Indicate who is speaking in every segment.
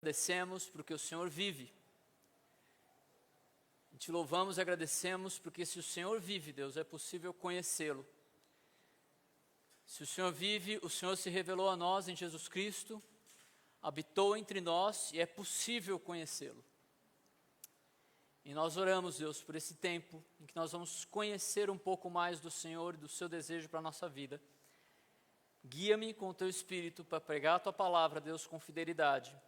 Speaker 1: Agradecemos porque o Senhor vive. Te louvamos e agradecemos porque se o Senhor vive, Deus, é possível conhecê-lo. Se o Senhor vive, o Senhor se revelou a nós em Jesus Cristo, habitou entre nós e é possível conhecê-lo. E nós oramos, Deus, por esse tempo em que nós vamos conhecer um pouco mais do Senhor e do seu desejo para a nossa vida. Guia-me com o teu Espírito para pregar a tua palavra, Deus, com fidelidade.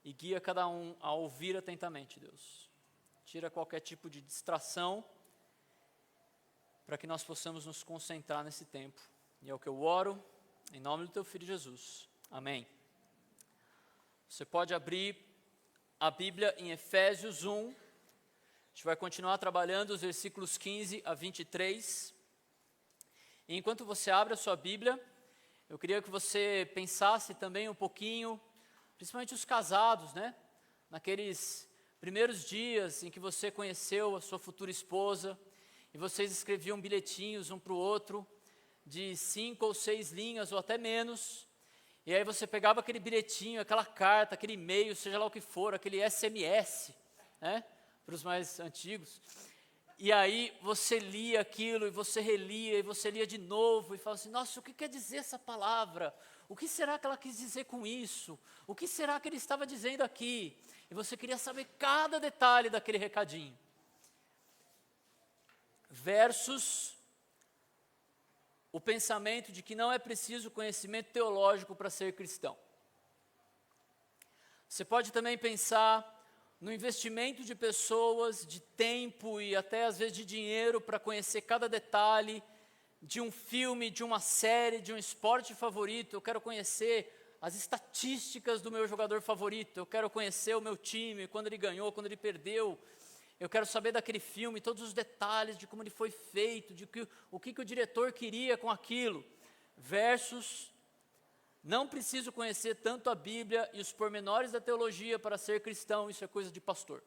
Speaker 1: E guia cada um a ouvir atentamente, Deus. Tira qualquer tipo de distração para que nós possamos nos concentrar nesse tempo. E é o que eu oro, em nome do teu Filho Jesus. Amém. Você pode abrir a Bíblia em Efésios 1. A gente vai continuar trabalhando os versículos 15 a 23. E enquanto você abre a sua Bíblia, eu queria que você pensasse também um pouquinho, principalmente os casados, né? Naqueles primeiros dias em que você conheceu a sua futura esposa, e vocês escreviam bilhetinhos um para o outro, de 5 ou 6 linhas, ou até menos, e aí você pegava aquele bilhetinho, aquela carta, aquele e-mail, seja lá o que for, aquele SMS, né? Para os mais antigos, e aí você lia aquilo, e você relia, e você lia de novo, e falava assim, nossa, o que quer dizer essa palavra? O que será que ela quis dizer com isso? O que será que ele estava dizendo aqui? E você queria saber cada detalhe daquele recadinho. Versus o pensamento de que não é preciso conhecimento teológico para ser cristão. Você pode também pensar no investimento de pessoas, de tempo e até às vezes de dinheiro para conhecer cada detalhe de um filme, de uma série, de um esporte favorito. Eu quero conhecer as estatísticas do meu jogador favorito, eu quero conhecer o meu time, quando ele ganhou, quando ele perdeu, eu quero saber daquele filme, todos os detalhes de como ele foi feito, o que o diretor queria com aquilo, versus, não preciso conhecer tanto a Bíblia e os pormenores da teologia para ser cristão, isso é coisa de pastor.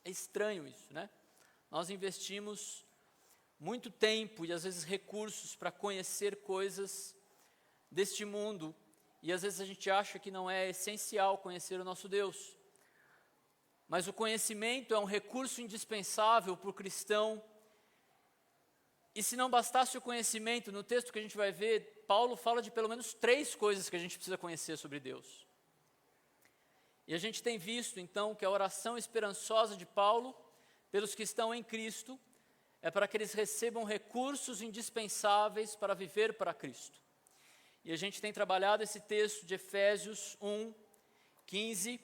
Speaker 1: É estranho isso, né? Nós investimos muito tempo e às vezes recursos para conhecer coisas deste mundo, e às vezes a gente acha que não é essencial conhecer o nosso Deus, mas o conhecimento é um recurso indispensável para o cristão, e se não bastasse o conhecimento, no texto que a gente vai ver, Paulo fala de pelo menos 3 coisas que a gente precisa conhecer sobre Deus, e a gente tem visto então que a oração esperançosa de Paulo, pelos que estão em Cristo, é para que eles recebam recursos indispensáveis para viver para Cristo. E a gente tem trabalhado esse texto de Efésios 1, 15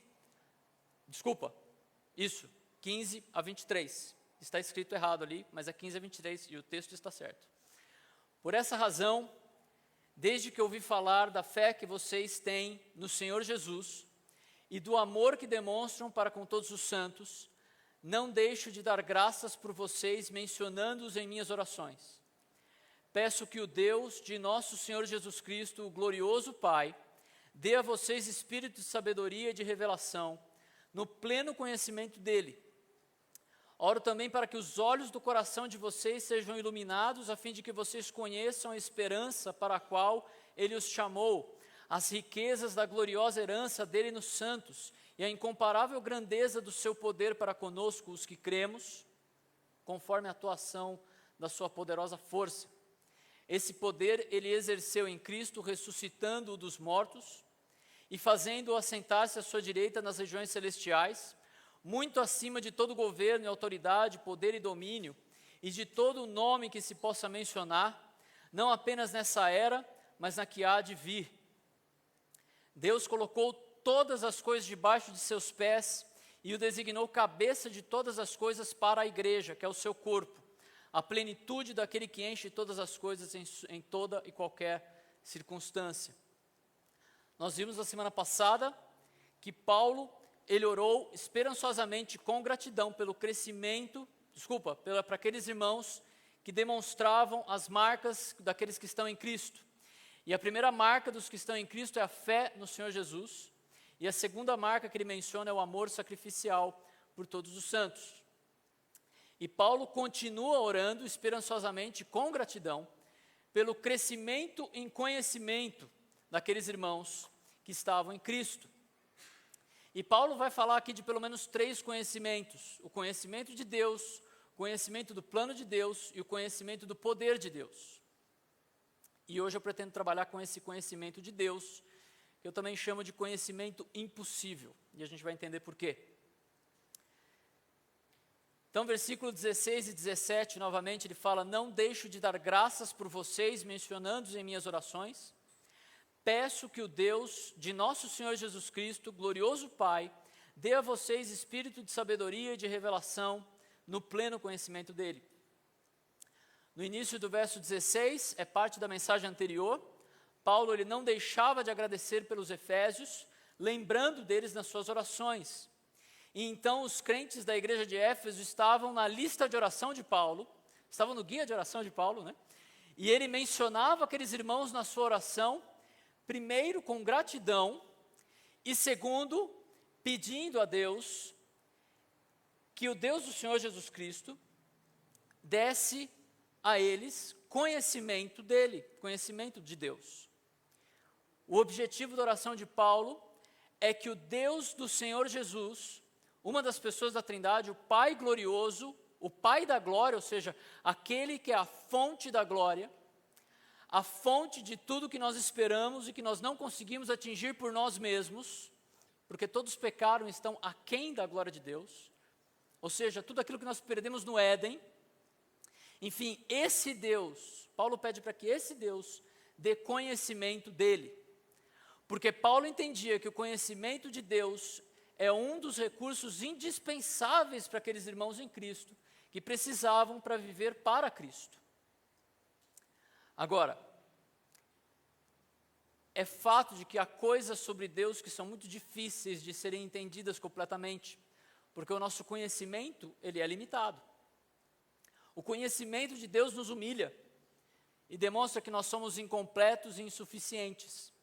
Speaker 1: a 23. Está escrito errado ali, mas é 15 a 23 e o texto está certo. Por essa razão, desde que ouvi falar da fé que vocês têm no Senhor Jesus e do amor que demonstram para com todos os santos, não deixo de dar graças por vocês, mencionando-os em minhas orações. Peço que o Deus de nosso Senhor Jesus Cristo, o glorioso Pai, dê a vocês espírito de sabedoria e de revelação, no pleno conhecimento dEle. Oro também para que os olhos do coração de vocês sejam iluminados, a fim de que vocês conheçam a esperança para a qual Ele os chamou, as riquezas da gloriosa herança dEle nos santos, e a incomparável grandeza do seu poder para conosco, os que cremos, conforme a atuação da sua poderosa força. Esse poder ele exerceu em Cristo, ressuscitando-o dos mortos e fazendo-o assentar-se à sua direita nas regiões celestiais, muito acima de todo governo e autoridade, poder e domínio, e de todo o nome que se possa mencionar, não apenas nessa era, mas na que há de vir. Deus colocou todas as coisas debaixo de seus pés e o designou cabeça de todas as coisas para a igreja, que é o seu corpo, a plenitude daquele que enche todas as coisas em toda e qualquer circunstância. Nós vimos na semana passada que Paulo, ele orou esperançosamente com gratidão pelo crescimento, para aqueles irmãos que demonstravam as marcas daqueles que estão em Cristo. E a primeira marca dos que estão em Cristo é a fé no Senhor Jesus, e a segunda marca que ele menciona é o amor sacrificial por todos os santos. E Paulo continua orando esperançosamente, com gratidão, pelo crescimento em conhecimento daqueles irmãos que estavam em Cristo. E Paulo vai falar aqui de pelo menos 3 conhecimentos: o conhecimento de Deus, o conhecimento do plano de Deus e o conhecimento do poder de Deus. E hoje eu pretendo trabalhar com esse conhecimento de Deus, que eu também chamo de conhecimento impossível, e a gente vai entender por quê. Então, versículo 16 e 17, novamente, ele fala: não deixo de dar graças por vocês, mencionando-os em minhas orações. Peço que o Deus de nosso Senhor Jesus Cristo, glorioso Pai, dê a vocês espírito de sabedoria e de revelação no pleno conhecimento dele. No início do verso 16, é parte da mensagem anterior. Paulo ele não deixava de agradecer pelos efésios, lembrando deles nas suas orações. E então os crentes da igreja de Éfeso estavam na lista de oração de Paulo, estavam no guia de oração de Paulo, né? E ele mencionava aqueles irmãos na sua oração, primeiro com gratidão, e segundo, pedindo a Deus que o Deus do Senhor Jesus Cristo desse a eles conhecimento dele, conhecimento de Deus. O objetivo da oração de Paulo é que o Deus do Senhor Jesus, uma das pessoas da Trindade, o Pai glorioso, o Pai da glória, ou seja, aquele que é a fonte da glória, a fonte de tudo que nós esperamos e que nós não conseguimos atingir por nós mesmos, porque todos pecaram e estão aquém da glória de Deus, ou seja, tudo aquilo que nós perdemos no Éden. Enfim, esse Deus, Paulo pede para que esse Deus dê conhecimento dele, porque Paulo entendia que o conhecimento de Deus é um dos recursos indispensáveis para aqueles irmãos em Cristo, que precisavam para viver para Cristo. Agora, é fato de que há coisas sobre Deus que são muito difíceis de serem entendidas completamente, porque o nosso conhecimento, ele é limitado. O conhecimento de Deus nos humilha e demonstra que nós somos incompletos e insuficientes.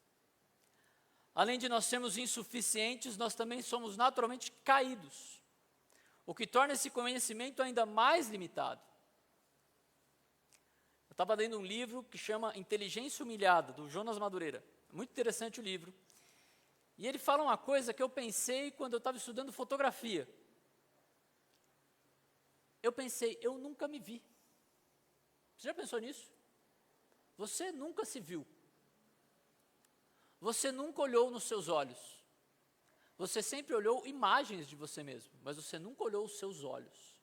Speaker 1: Além de nós sermos insuficientes, nós também somos naturalmente caídos, o que torna esse conhecimento ainda mais limitado. Eu estava lendo um livro que chama Inteligência Humilhada, do Jonas Madureira. Muito interessante o livro. E ele fala uma coisa que eu pensei quando eu estava estudando fotografia. Eu pensei, eu nunca me vi. Você já pensou nisso? Você nunca se viu. Você nunca olhou nos seus olhos. Você sempre olhou imagens de você mesmo, mas você nunca olhou os seus olhos.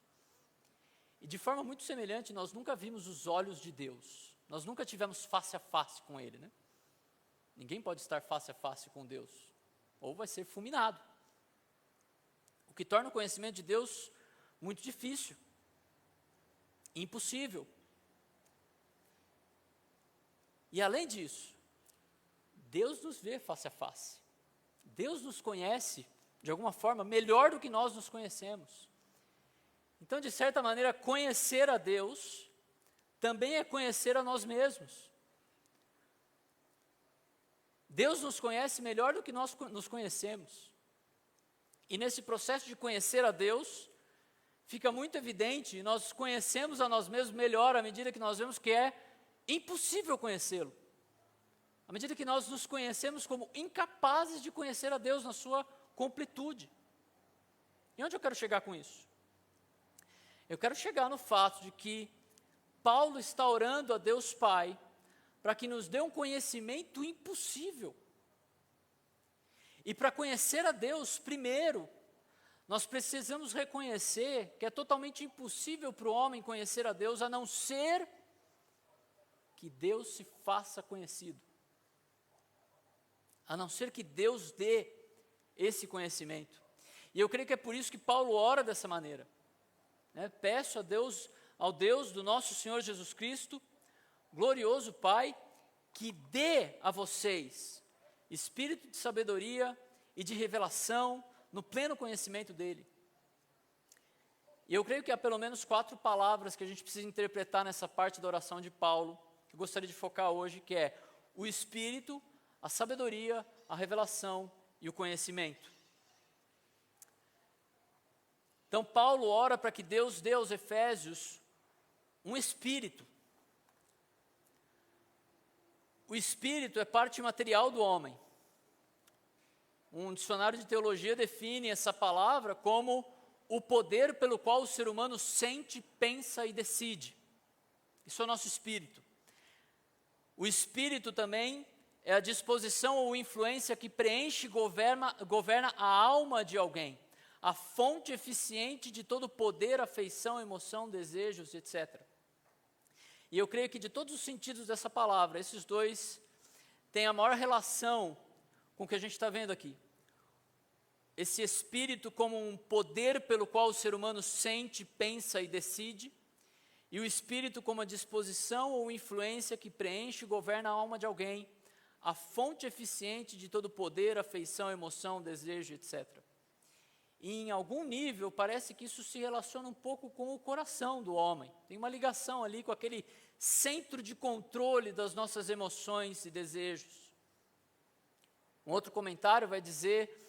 Speaker 1: E de forma muito semelhante, nós nunca vimos os olhos de Deus. Nós nunca tivemos face a face com Ele, né? Ninguém pode estar face a face com Deus, ou vai ser fulminado. O que torna o conhecimento de Deus muito difícil, impossível. E além disso, Deus nos vê face a face. Deus nos conhece, de alguma forma, melhor do que nós nos conhecemos. Então, de certa maneira, conhecer a Deus também é conhecer a nós mesmos. Deus nos conhece melhor do que nós nos conhecemos. E nesse processo de conhecer a Deus, fica muito evidente, e nós conhecemos a nós mesmos melhor à medida que nós vemos que é impossível conhecê-lo. À medida que nós nos conhecemos como incapazes de conhecer a Deus na sua completude. E onde eu quero chegar com isso? Eu quero chegar no fato de que Paulo está orando a Deus Pai para que nos dê um conhecimento impossível. E para conhecer a Deus, primeiro, nós precisamos reconhecer que é totalmente impossível para o homem conhecer a Deus, a não ser que Deus se faça conhecido. A não ser que Deus dê esse conhecimento. E eu creio que é por isso que Paulo ora dessa maneira. Peço a Deus, ao Deus do nosso Senhor Jesus Cristo, glorioso Pai, que dê a vocês espírito de sabedoria e de revelação no pleno conhecimento dele. E eu creio que há pelo menos 4 palavras que a gente precisa interpretar nessa parte da oração de Paulo, que eu gostaria de focar hoje, que é o Espírito, a sabedoria, a revelação e o conhecimento. Então Paulo ora para que Deus dê aos Efésios um espírito. O espírito é parte material do homem. Um dicionário de teologia define essa palavra como o poder pelo qual o ser humano sente, pensa e decide. Isso é o nosso espírito. O espírito também é a disposição ou influência que preenche e governa a alma de alguém, a fonte eficiente de todo poder, afeição, emoção, desejos, etc. E eu creio que de todos os sentidos dessa palavra, esses dois têm a maior relação com o que a gente está vendo aqui. Esse espírito como um poder pelo qual o ser humano sente, pensa e decide, e o espírito como a disposição ou influência que preenche e governa a alma de alguém, a fonte eficiente de todo poder, afeição, emoção, desejo, etc. E em algum nível parece que isso se relaciona um pouco com o coração do homem. Tem uma ligação ali com aquele centro de controle das nossas emoções e desejos. Um outro comentário vai dizer: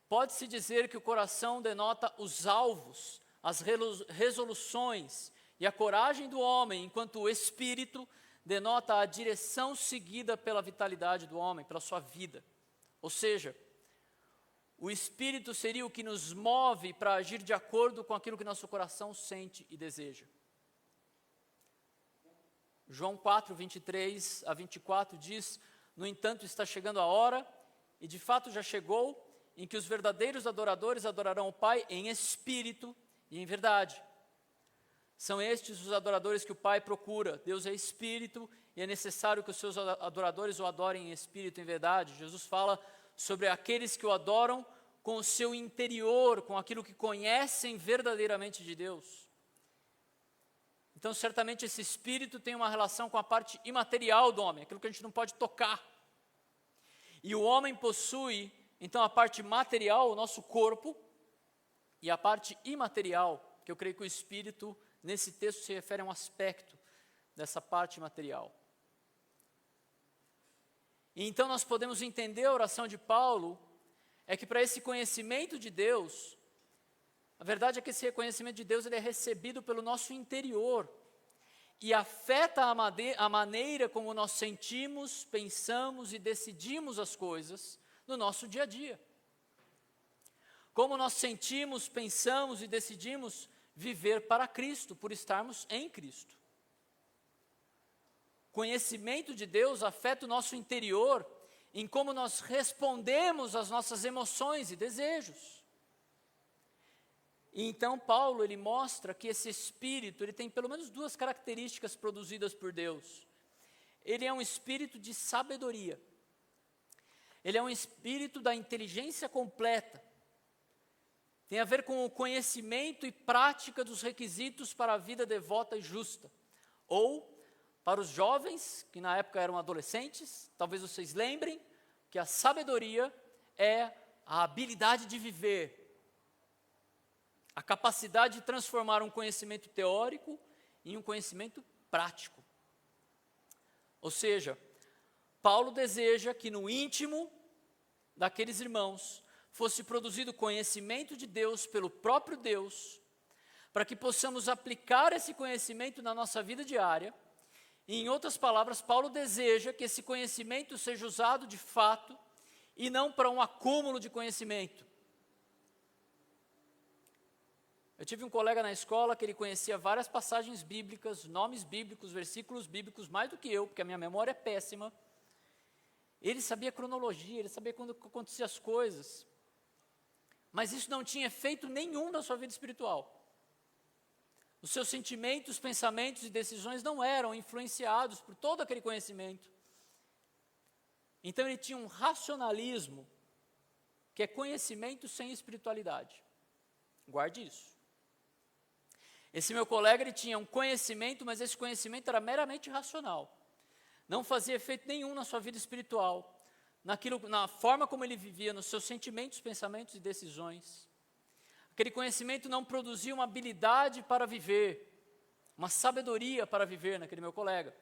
Speaker 1: pode-se dizer que o coração denota os alvos, as resoluções e a coragem do homem, enquanto o espírito denota a direção seguida pela vitalidade do homem, pela sua vida. Ou seja, o espírito seria o que nos move para agir de acordo com aquilo que nosso coração sente e deseja. João 4, 23 a 24 diz: no entanto, está chegando a hora, e de fato já chegou, em que os verdadeiros adoradores adorarão o Pai em espírito e em verdade. São estes os adoradores que o Pai procura. Deus é espírito e é necessário que os seus adoradores o adorem em espírito e em verdade. Jesus fala sobre aqueles que o adoram com o seu interior, com aquilo que conhecem verdadeiramente de Deus. Então, certamente esse espírito tem uma relação com a parte imaterial do homem, aquilo que a gente não pode tocar. E o homem possui, então, a parte material, o nosso corpo, e a parte imaterial, que eu creio que o espírito, nesse texto, se refere a um aspecto dessa parte material. E então nós podemos entender a oração de Paulo, é que para esse conhecimento de Deus, a verdade é que esse reconhecimento de Deus ele é recebido pelo nosso interior, e afeta a maneira como nós sentimos, pensamos e decidimos as coisas no nosso dia a dia. Como nós sentimos, pensamos e decidimos viver para Cristo, por estarmos em Cristo. Conhecimento de Deus afeta o nosso interior, em como nós respondemos às nossas emoções e desejos. E então Paulo, ele mostra que esse espírito, ele tem pelo menos duas características produzidas por Deus. Ele é um espírito de sabedoria. Ele é um espírito da inteligência completa. Tem a ver com o conhecimento e prática dos requisitos para a vida devota e justa. Ou, para os jovens, que na época eram adolescentes, talvez vocês lembrem, que a sabedoria é a habilidade de viver, a capacidade de transformar um conhecimento teórico em um conhecimento prático. Ou seja, Paulo deseja que no íntimo daqueles irmãos fosse produzido conhecimento de Deus pelo próprio Deus, para que possamos aplicar esse conhecimento na nossa vida diária. E, em outras palavras, Paulo deseja que esse conhecimento seja usado de fato e não para um acúmulo de conhecimento. Eu tive um colega na escola que ele conhecia várias passagens bíblicas, nomes bíblicos, versículos bíblicos, mais do que eu, porque a minha memória é péssima. Ele sabia cronologia, ele sabia quando aconteciam as coisas. Mas isso não tinha efeito nenhum na sua vida espiritual. Os seus sentimentos, pensamentos e decisões não eram influenciados por todo aquele conhecimento. Então ele tinha um racionalismo, que é conhecimento sem espiritualidade. Guarde isso. Esse meu colega, ele tinha um conhecimento, mas esse conhecimento era meramente racional. Não fazia efeito nenhum na sua vida espiritual, na forma como ele vivia, nos seus sentimentos, pensamentos e decisões. Aquele conhecimento não produzia uma habilidade para viver, uma sabedoria para viver naquele meu colega.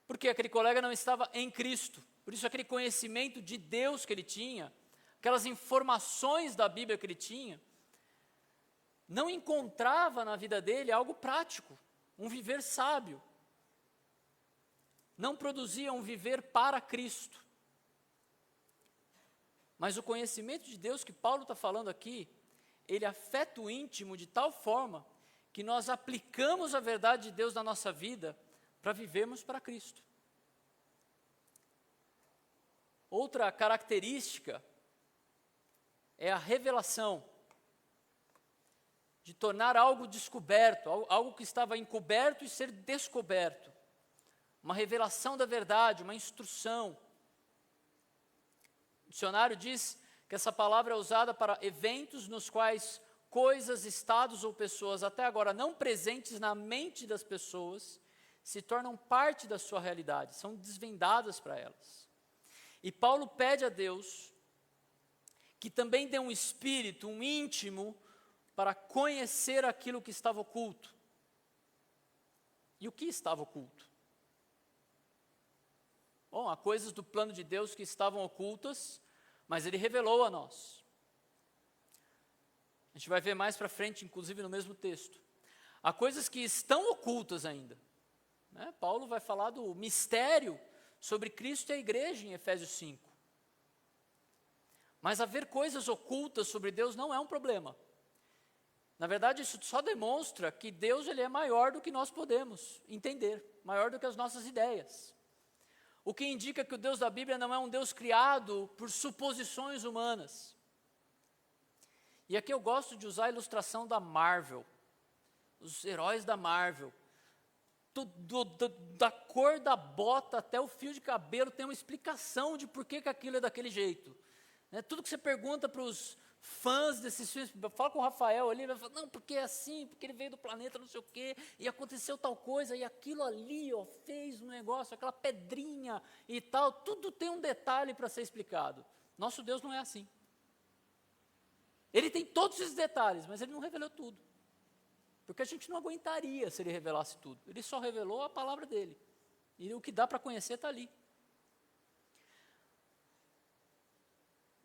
Speaker 1: Porque aquele colega não estava em Cristo. Por isso aquele conhecimento de Deus que ele tinha, aquelas informações da Bíblia que ele tinha, não encontrava na vida dele algo prático, um viver sábio. Não produzia um viver para Cristo. Mas o conhecimento de Deus que Paulo está falando aqui, ele afeta o íntimo de tal forma que nós aplicamos a verdade de Deus na nossa vida para vivermos para Cristo. Outra característica é a revelação, de tornar algo descoberto, algo que estava encoberto e ser descoberto. Uma revelação da verdade, uma instrução. O dicionário diz que essa palavra é usada para eventos nos quais coisas, estados ou pessoas até agora não presentes na mente das pessoas se tornam parte da sua realidade, são desvendadas para elas. E Paulo pede a Deus que também dê um espírito, um íntimo, para conhecer aquilo que estava oculto. E o que estava oculto? Bom, há coisas do plano de Deus que estavam ocultas, mas Ele revelou a nós. A gente vai ver mais para frente, inclusive no mesmo texto. Há coisas que estão ocultas ainda. Né? Paulo vai falar do mistério sobre Cristo e a igreja em Efésios 5. Mas haver coisas ocultas sobre Deus não é um problema. Na verdade, isso só demonstra que Deus ele é maior do que nós podemos entender, maior do que as nossas ideias. O que indica que o Deus da Bíblia não é um Deus criado por suposições humanas. E aqui eu gosto de usar a ilustração da Marvel, os heróis da Marvel. Da cor da bota até o fio de cabelo tem uma explicação de por que aquilo é daquele jeito. Né? Tudo que você pergunta para os fãs desses filmes, fala com o Rafael ali, ele vai falar, não, porque é assim, porque ele veio do planeta não sei o quê, e aconteceu tal coisa, e aquilo ali, ó, fez um negócio, aquela pedrinha e tal, tudo tem um detalhe para ser explicado. Nosso Deus não é assim. Ele tem todos esses detalhes, mas Ele não revelou tudo. Porque a gente não aguentaria se Ele revelasse tudo. Ele só revelou a palavra dEle. E o que dá para conhecer está ali.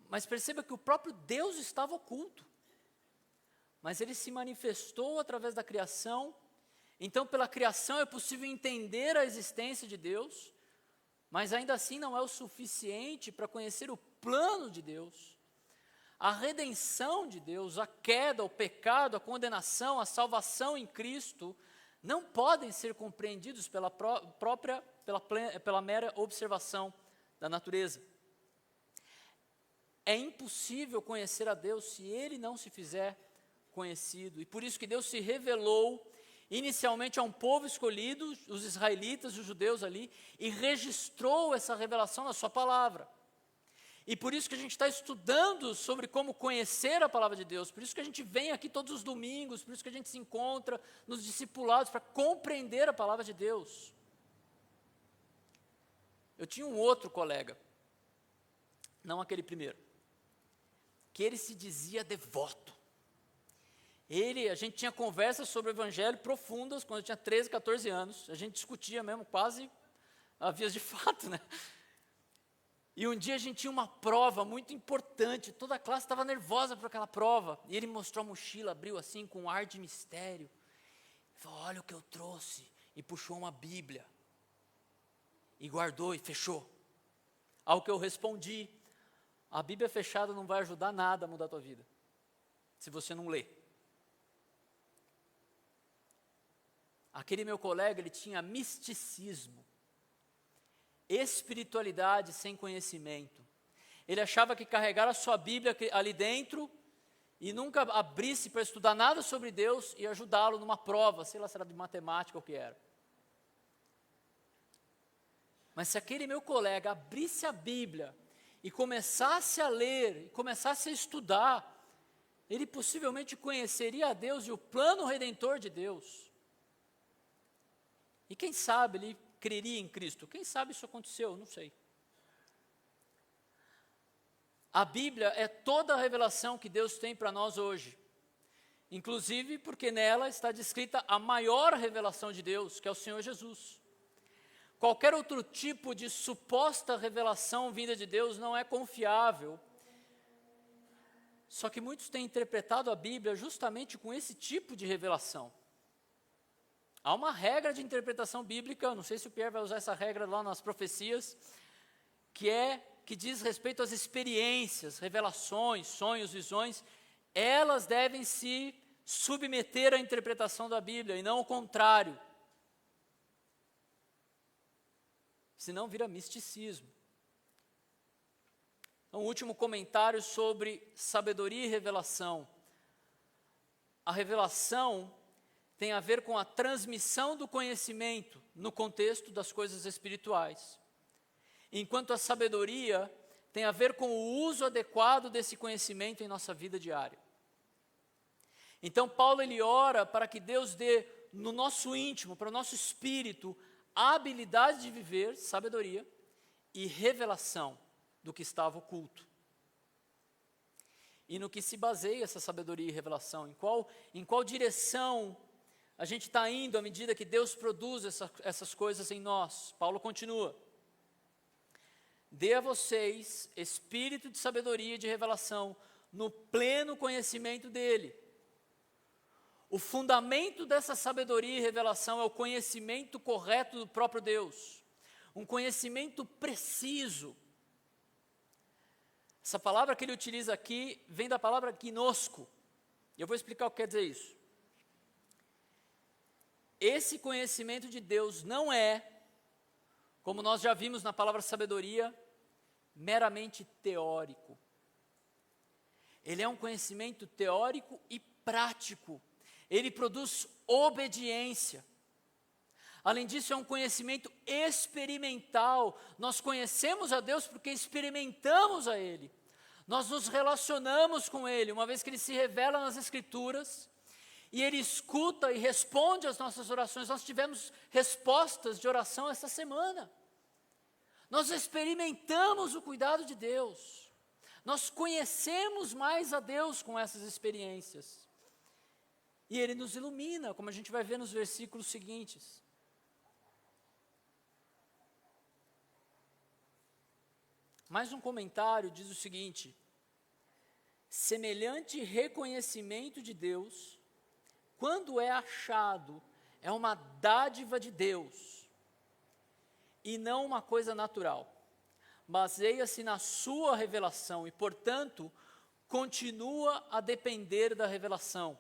Speaker 1: Mas perceba que o próprio Deus estava oculto. Mas Ele se manifestou através da criação. Então, pela criação é possível entender a existência de Deus, mas ainda assim não é o suficiente para conhecer o plano de Deus. A redenção de Deus, a queda, o pecado, a condenação, a salvação em Cristo, não podem ser compreendidos pela mera observação da natureza. É impossível conhecer a Deus se Ele não se fizer conhecido. E por isso que Deus se revelou inicialmente a um povo escolhido, os israelitas, os judeus ali, e registrou essa revelação na sua palavra. E por isso que a gente está estudando sobre como conhecer a palavra de Deus, por isso que a gente vem aqui todos os domingos, por isso que a gente se encontra nos discipulados para compreender a palavra de Deus. Eu tinha um outro colega, não aquele primeiro, que ele se dizia devoto. A gente tinha conversas sobre o evangelho profundas quando eu tinha 13, 14 anos, a gente discutia mesmo quase a vias de fato, né? E um dia a gente tinha uma prova muito importante, toda a classe estava nervosa por aquela prova, e ele mostrou a mochila, abriu assim com um ar de mistério, falou, olha o que eu trouxe, e puxou uma Bíblia, e guardou e fechou. Ao que eu respondi, a Bíblia fechada não vai ajudar nada a mudar a tua vida, se você não ler. Aquele meu colega, ele tinha misticismo, espiritualidade sem conhecimento. Ele achava que carregar a sua Bíblia ali dentro e nunca abrisse para estudar nada sobre Deus e ajudá-lo numa prova, sei lá se era de matemática ou o que era. Mas se aquele meu colega abrisse a Bíblia e começasse a ler, e começasse a estudar, ele possivelmente conheceria a Deus e o plano redentor de Deus. E quem sabe ele creria em Cristo. Quem sabe isso aconteceu, não sei. A Bíblia é toda a revelação que Deus tem para nós hoje. Inclusive porque nela está descrita a maior revelação de Deus, que é o Senhor Jesus. Qualquer outro tipo de suposta revelação vinda de Deus não é confiável. Só que muitos têm interpretado a Bíblia justamente com esse tipo de revelação. Há uma regra de interpretação bíblica, não sei se o Pierre vai usar essa regra lá nas profecias, que é que diz respeito às experiências, revelações, sonhos, visões, elas devem se submeter à interpretação da Bíblia e não o contrário. Senão vira misticismo. Um último comentário sobre sabedoria e revelação. A revelação tem a ver com a transmissão do conhecimento no contexto das coisas espirituais, enquanto a sabedoria tem a ver com o uso adequado desse conhecimento em nossa vida diária. Então Paulo ele ora para que Deus dê no nosso íntimo, para o nosso espírito, a habilidade de viver sabedoria e revelação do que estava oculto. E no que se baseia essa sabedoria e revelação? Em qual direção a gente está indo à medida que Deus produz essas coisas em nós? Paulo continua. Dê a vocês espírito de sabedoria e de revelação no pleno conhecimento dele. O fundamento dessa sabedoria e revelação é o conhecimento correto do próprio Deus. Um conhecimento preciso. Essa palavra que ele utiliza aqui vem da palavra gnosco. E eu vou explicar o que quer dizer isso. Esse conhecimento de Deus não é, como nós já vimos na palavra sabedoria, meramente teórico. Ele é um conhecimento teórico e prático. Ele produz obediência. Além disso, é um conhecimento experimental. Nós conhecemos a Deus porque experimentamos a Ele. Nós nos relacionamos com Ele, uma vez que Ele se revela nas Escrituras, e Ele escuta e responde às nossas orações. Nós tivemos respostas de oração essa semana. Nós experimentamos o cuidado de Deus. Nós conhecemos mais a Deus com essas experiências. E Ele nos ilumina, como a gente vai ver nos versículos seguintes. Mais um comentário diz o seguinte: semelhante reconhecimento de Deus, quando é achado, é uma dádiva de Deus, e não uma coisa natural. Baseia-se na sua revelação e, portanto, continua a depender da revelação.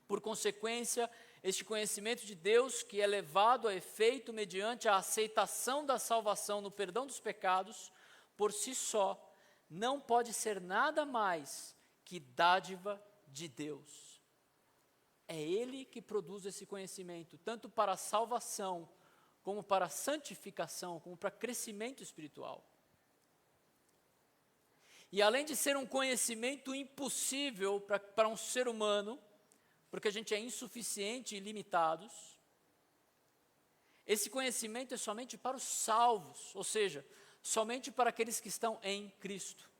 Speaker 1: Por consequência, este conhecimento de Deus, que é levado a efeito mediante a aceitação da salvação no perdão dos pecados, por si só, não pode ser nada mais que dádiva de Deus. É Ele que produz esse conhecimento, tanto para a salvação, como para a santificação, como para crescimento espiritual. E além de ser um conhecimento impossível para um ser humano, porque a gente é insuficiente e limitados, esse conhecimento é somente para os salvos, ou seja, somente para aqueles que estão em Cristo.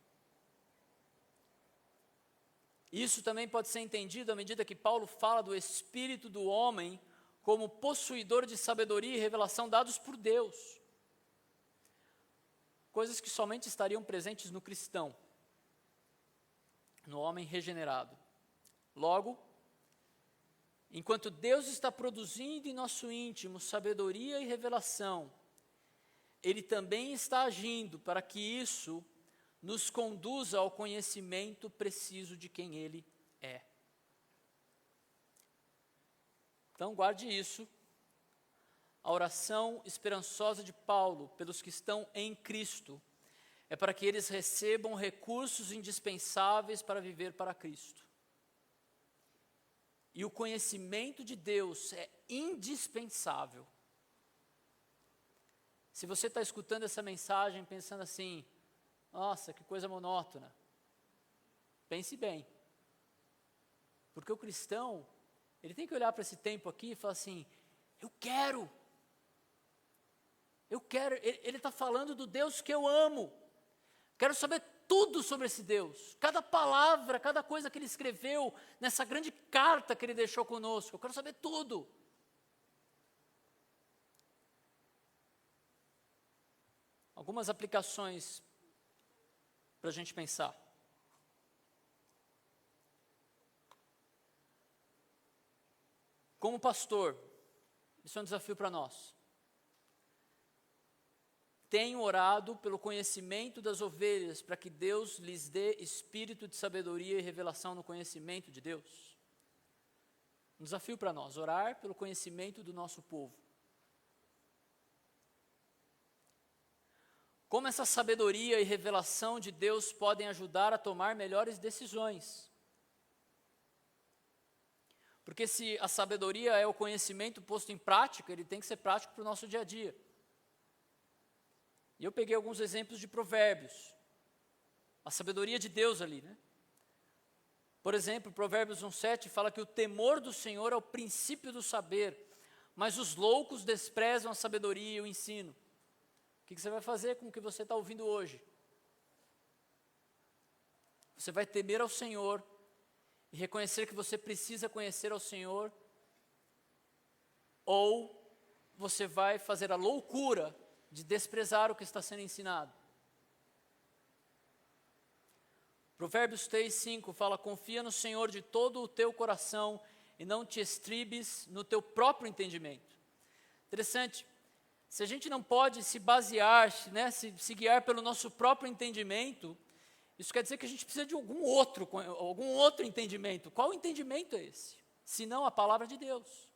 Speaker 1: Isso também pode ser entendido à medida que Paulo fala do espírito do homem como possuidor de sabedoria e revelação dados por Deus. Coisas que somente estariam presentes no cristão, no homem regenerado. Logo, enquanto Deus está produzindo em nosso íntimo sabedoria e revelação, Ele também está agindo para que isso nos conduza ao conhecimento preciso de quem Ele é. Então, guarde isso. A oração esperançosa de Paulo pelos que estão em Cristo é para que eles recebam recursos indispensáveis para viver para Cristo. E o conhecimento de Deus é indispensável. Se você está escutando essa mensagem pensando assim, nossa, que coisa monótona, pense bem. Porque o cristão, ele tem que olhar para esse tempo aqui e falar assim, eu quero. Ele está falando do Deus que eu amo. Quero saber tudo sobre esse Deus. Cada palavra, cada coisa que Ele escreveu nessa grande carta que Ele deixou conosco. Eu quero saber tudo. Algumas aplicações para a gente pensar. Como pastor, isso é um desafio para nós. tenho orado pelo conhecimento das ovelhas, para que Deus lhes dê espírito de sabedoria e revelação no conhecimento de Deus. Um desafio para nós, orar pelo conhecimento do nosso povo. Como essa sabedoria e revelação de Deus podem ajudar a tomar melhores decisões? Porque se a sabedoria é o conhecimento posto em prática, ele tem que ser prático para o nosso dia a dia. E eu peguei alguns exemplos de provérbios. A sabedoria de Deus ali, né? Por exemplo, Provérbios 1,7 fala que o temor do Senhor é o princípio do saber, mas os loucos desprezam a sabedoria e o ensino. O que você vai fazer com o que você está ouvindo hoje? Você vai temer ao Senhor e reconhecer que você precisa conhecer ao Senhor, ou você vai fazer a loucura de desprezar o que está sendo ensinado. Provérbios 3,5 fala: confia no Senhor de todo o teu coração e não te estribes no teu próprio entendimento. Interessante, se a gente não pode se basear, né, se guiar pelo nosso próprio entendimento, isso quer dizer que a gente precisa de algum outro entendimento. Qual entendimento é esse? Se não a palavra de Deus.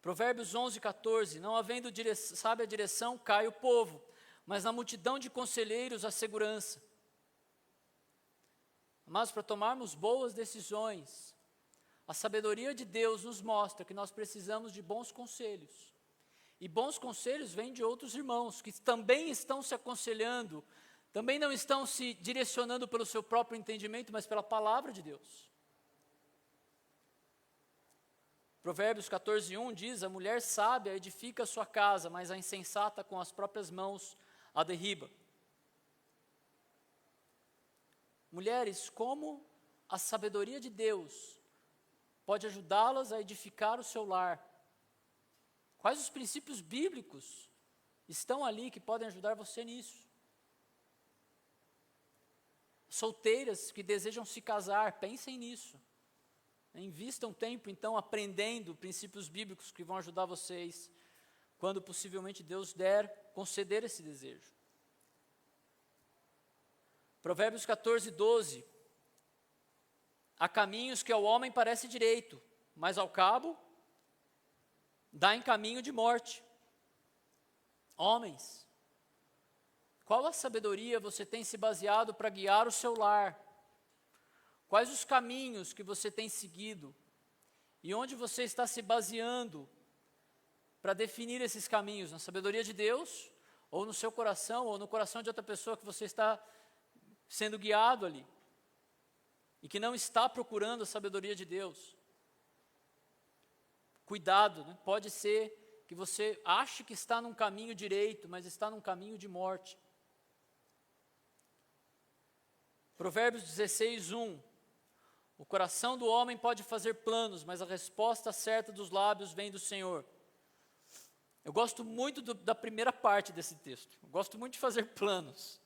Speaker 1: Provérbios 11,14, não havendo sábia direção, cai o povo, mas na multidão de conselheiros a segurança. Mas para tomarmos boas decisões, a sabedoria de Deus nos mostra que nós precisamos de bons conselhos. E bons conselhos vêm de outros irmãos, que também estão se aconselhando, também não estão se direcionando pelo seu próprio entendimento, mas pela palavra de Deus. Provérbios 14,1 diz: a mulher sábia edifica a sua casa, mas a insensata com as próprias mãos a derriba. Mulheres, como a sabedoria de Deus pode ajudá-las a edificar o seu lar? Quais os princípios bíblicos estão ali que podem ajudar você nisso? Solteiras que desejam se casar, pensem nisso. Invistam tempo, então, aprendendo princípios bíblicos que vão ajudar vocês, quando possivelmente Deus conceder esse desejo. Provérbios 14,12. Há caminhos que ao homem parece direito, mas ao cabo dá em caminho de morte. Homens, qual a sabedoria você tem se baseado para guiar o seu lar? Quais os caminhos que você tem seguido? E onde você está se baseando para definir esses caminhos? Na sabedoria de Deus? Ou no seu coração? Ou no coração de outra pessoa que você está sendo guiado ali? E que não está procurando a sabedoria de Deus? Cuidado, né? Pode ser que você ache que está num caminho direito, mas está num caminho de morte. Provérbios 16:1. O coração do homem pode fazer planos, mas a resposta certa dos lábios vem do Senhor. Eu gosto muito da primeira parte desse texto. Eu gosto muito de fazer planos,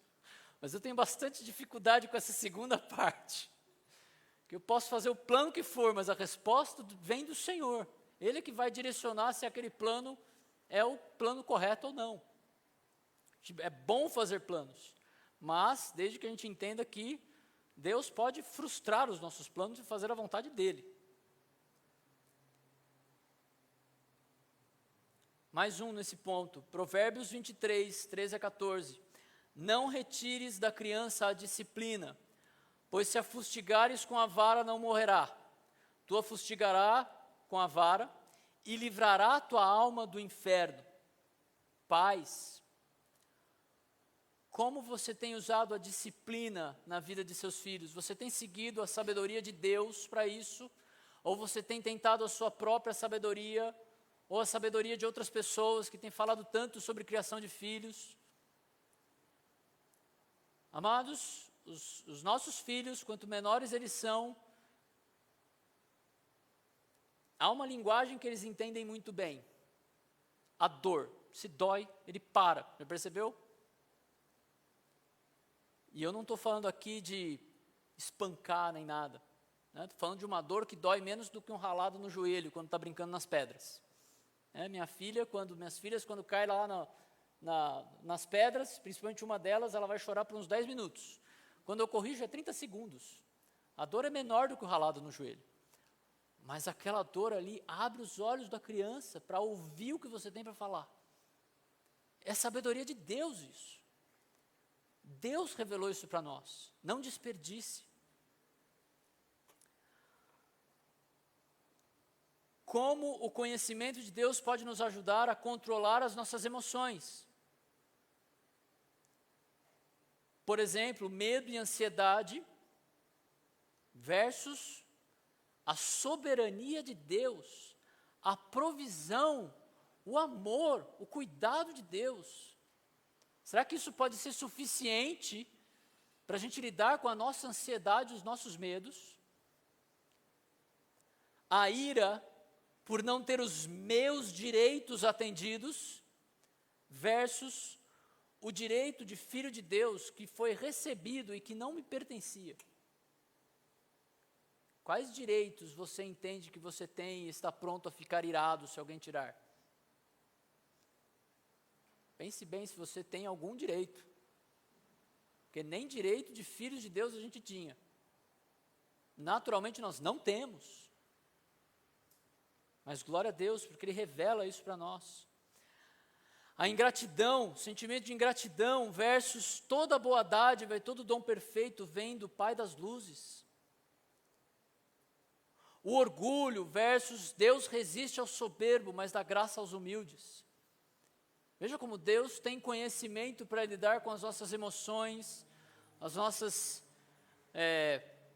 Speaker 1: mas eu tenho bastante dificuldade com essa segunda parte. Que eu posso fazer o plano que for, mas a resposta vem do Senhor. Ele é que vai direcionar se aquele plano é o plano correto ou não. É bom fazer planos, mas desde que a gente entenda que Deus pode frustrar os nossos planos e fazer a vontade dEle. Mais um nesse ponto, Provérbios 23, 13-14. Não retires da criança a disciplina, pois se a fustigares com a vara não morrerá. Tu a fustigará com a vara e livrará a tua alma do inferno. Pais, como você tem usado a disciplina na vida de seus filhos? Você tem seguido a sabedoria de Deus para isso? Ou você tem tentado a sua própria sabedoria, ou a sabedoria de outras pessoas que têm falado tanto sobre criação de filhos? Amados, os nossos filhos, quanto menores eles são, há uma linguagem que eles entendem muito bem. A dor. Se dói, ele para. Já percebeu? E eu não estou falando aqui de espancar nem nada. Estou falando de uma dor que dói menos do que um ralado no joelho quando está brincando nas pedras. Minhas filhas, quando caem lá nas pedras, principalmente uma delas, ela vai chorar por uns 10 minutos. Quando eu corrijo, é 30 segundos. A dor é menor do que o ralado no joelho. Mas aquela dor ali abre os olhos da criança para ouvir o que você tem para falar. É sabedoria de Deus isso. Deus revelou isso para nós. Não desperdice. Como o conhecimento de Deus pode nos ajudar a controlar as nossas emoções. Por exemplo, medo e ansiedade versus a soberania de Deus, a provisão, o amor, o cuidado de Deus. Será que isso pode ser suficiente para a gente lidar com a nossa ansiedade, os nossos medos? A ira por não ter os meus direitos atendidos versus o direito de filho de Deus que foi recebido e que não me pertencia. Quais direitos você entende que você tem e está pronto a ficar irado se alguém tirar? Pense bem se você tem algum direito. Porque nem direito de filhos de Deus a gente tinha. Naturalmente nós não temos. Mas glória a Deus, porque Ele revela isso para nós. A ingratidão, sentimento de ingratidão versus toda a boa dádiva e todo o dom perfeito vem do Pai das luzes. O orgulho versus Deus resiste ao soberbo, mas dá graça aos humildes. Veja como Deus tem conhecimento para lidar com as nossas emoções, as nossas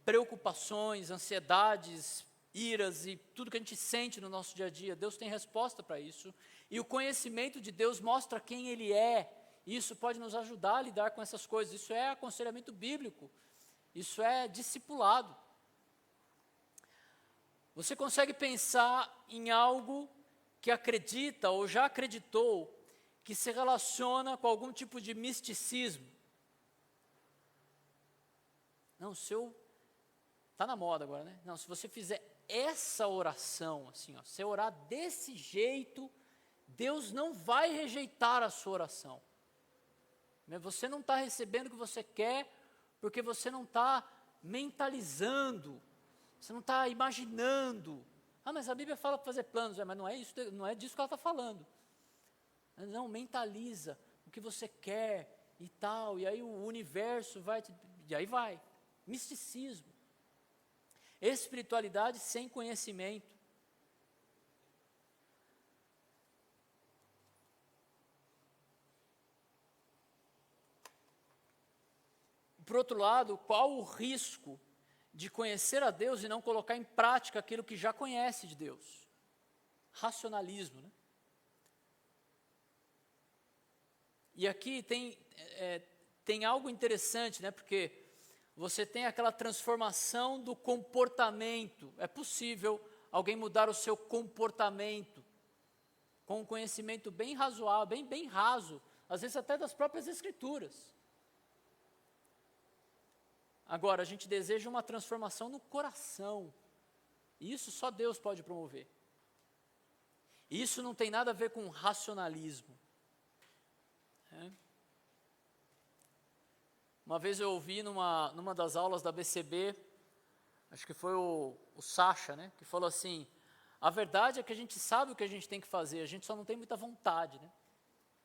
Speaker 1: preocupações, ansiedades, iras e tudo que a gente sente no nosso dia a dia. Deus tem resposta para isso. E o conhecimento de Deus mostra quem Ele é. E isso pode nos ajudar a lidar com essas coisas. Isso é aconselhamento bíblico. Isso é discipulado. Você consegue pensar em algo que acredita ou já acreditou que se relaciona com algum tipo de misticismo? Não, está na moda agora, né? Não, se você fizer essa oração, assim, se orar desse jeito, Deus não vai rejeitar a sua oração. Você não está recebendo o que você quer, porque você não está mentalizando, você não está imaginando. Mas a Bíblia fala para fazer planos, mas não é isso, não é disso que ela está falando. Não, mentaliza o que você quer e tal, e aí o universo e aí vai. Misticismo. Espiritualidade sem conhecimento. Por outro lado, qual o risco de conhecer a Deus e não colocar em prática aquilo que já conhece de Deus? Racionalismo, né? E aqui tem algo interessante, né? Porque você tem aquela transformação do comportamento. É possível alguém mudar o seu comportamento com um conhecimento bem razoável, bem raso, às vezes até das próprias Escrituras. Agora, a gente deseja uma transformação no coração. E isso só Deus pode promover. Isso não tem nada a ver com racionalismo. Uma vez eu ouvi numa das aulas da BCB, acho que foi o Sacha, né, que falou assim: a verdade é que a gente sabe o que a gente tem que fazer, a gente só não tem muita vontade, né?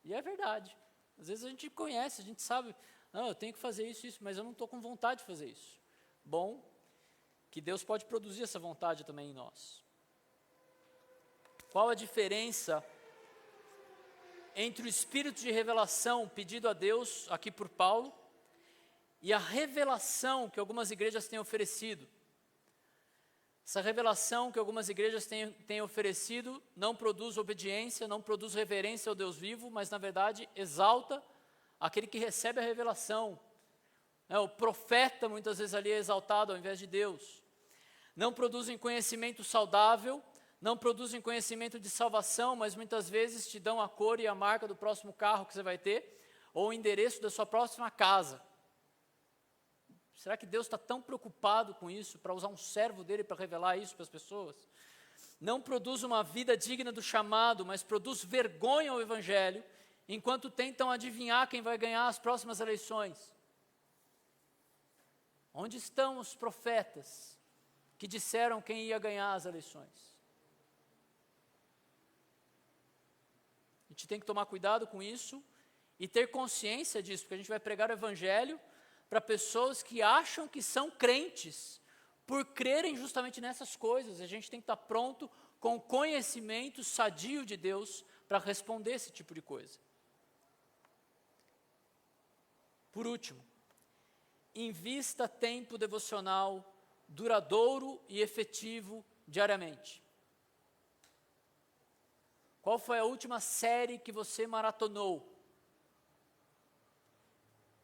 Speaker 1: E é verdade. Às vezes a gente conhece, a gente sabe, não, eu tenho que fazer isso, mas eu não estou com vontade de fazer isso. Bom, que Deus pode produzir essa vontade também em nós. Qual a diferença entre o espírito de revelação pedido a Deus, aqui por Paulo, e a revelação que algumas igrejas têm oferecido? Essa revelação que algumas igrejas têm oferecido não produz obediência, não produz reverência ao Deus vivo, mas na verdade exalta aquele que recebe a revelação. O profeta muitas vezes ali é exaltado ao invés de Deus. Não produzem conhecimento saudável, não produzem conhecimento de salvação, mas muitas vezes te dão a cor e a marca do próximo carro que você vai ter, ou o endereço da sua próxima casa. Será que Deus está tão preocupado com isso, para usar um servo dele para revelar isso para as pessoas? não produz uma vida digna do chamado, mas produz vergonha ao Evangelho, enquanto tentam adivinhar quem vai ganhar as próximas eleições. Onde estão os profetas que disseram quem ia ganhar as eleições? A gente tem que tomar cuidado com isso e ter consciência disso, porque a gente vai pregar o Evangelho para pessoas que acham que são crentes, por crerem justamente nessas coisas. A gente tem que estar pronto com o conhecimento sadio de Deus para responder esse tipo de coisa. Por último, invista tempo devocional duradouro e efetivo diariamente. Qual foi a última série que você maratonou?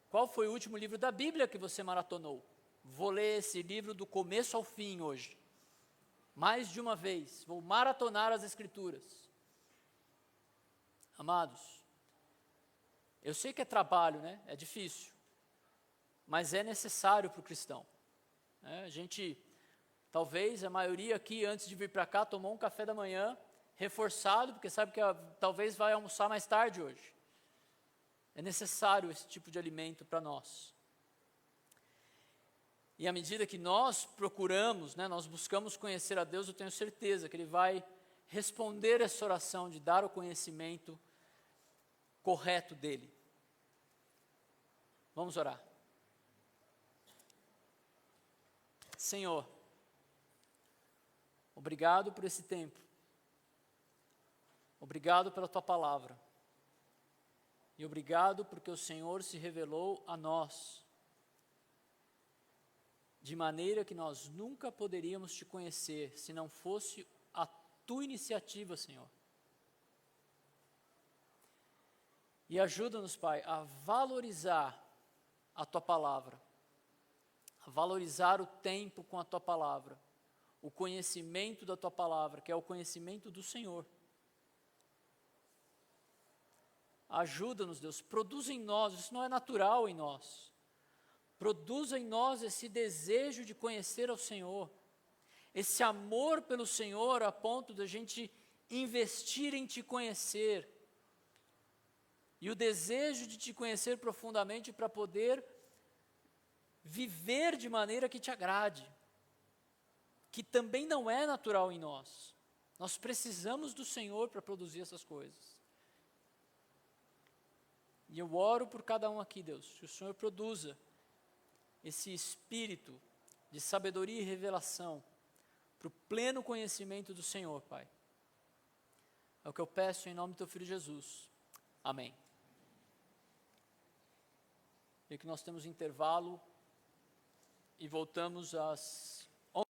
Speaker 1: Qual foi o último livro da Bíblia que você maratonou? Vou ler esse livro do começo ao fim hoje. Mais de uma vez. Vou maratonar as Escrituras. Amados, eu sei que é trabalho, né? É difícil. Mas é necessário para o cristão. A gente, talvez a maioria aqui, antes de vir para cá, tomou um café da manhã reforçado, porque sabe que talvez vai almoçar mais tarde hoje. É necessário esse tipo de alimento para nós. E à medida que nós procuramos, nós buscamos conhecer a Deus, eu tenho certeza que Ele vai responder essa oração de dar o conhecimento correto dEle. Vamos orar. Senhor, obrigado por esse tempo. Obrigado pela Tua palavra. E obrigado porque o Senhor se revelou a nós de maneira que nós nunca poderíamos Te conhecer se não fosse a Tua iniciativa, Senhor. E ajuda-nos, Pai, a valorizar a Tua palavra, a valorizar o tempo com a Tua palavra, o conhecimento da Tua palavra, que é o conhecimento do Senhor. Ajuda-nos, Deus, produz em nós, isso não é natural em nós, produza em nós esse desejo de conhecer ao Senhor, esse amor pelo Senhor a ponto de a gente investir em Te conhecer, e o desejo de Te conhecer profundamente para poder viver de maneira que Te agrade, que também não é natural em nós. Nós precisamos do Senhor para produzir essas coisas. E eu oro por cada um aqui, Deus, que o Senhor produza esse espírito de sabedoria e revelação para o pleno conhecimento do Senhor, Pai. É o que eu peço em nome do Teu Filho Jesus. Amém. E que nós temos intervalo e voltamos às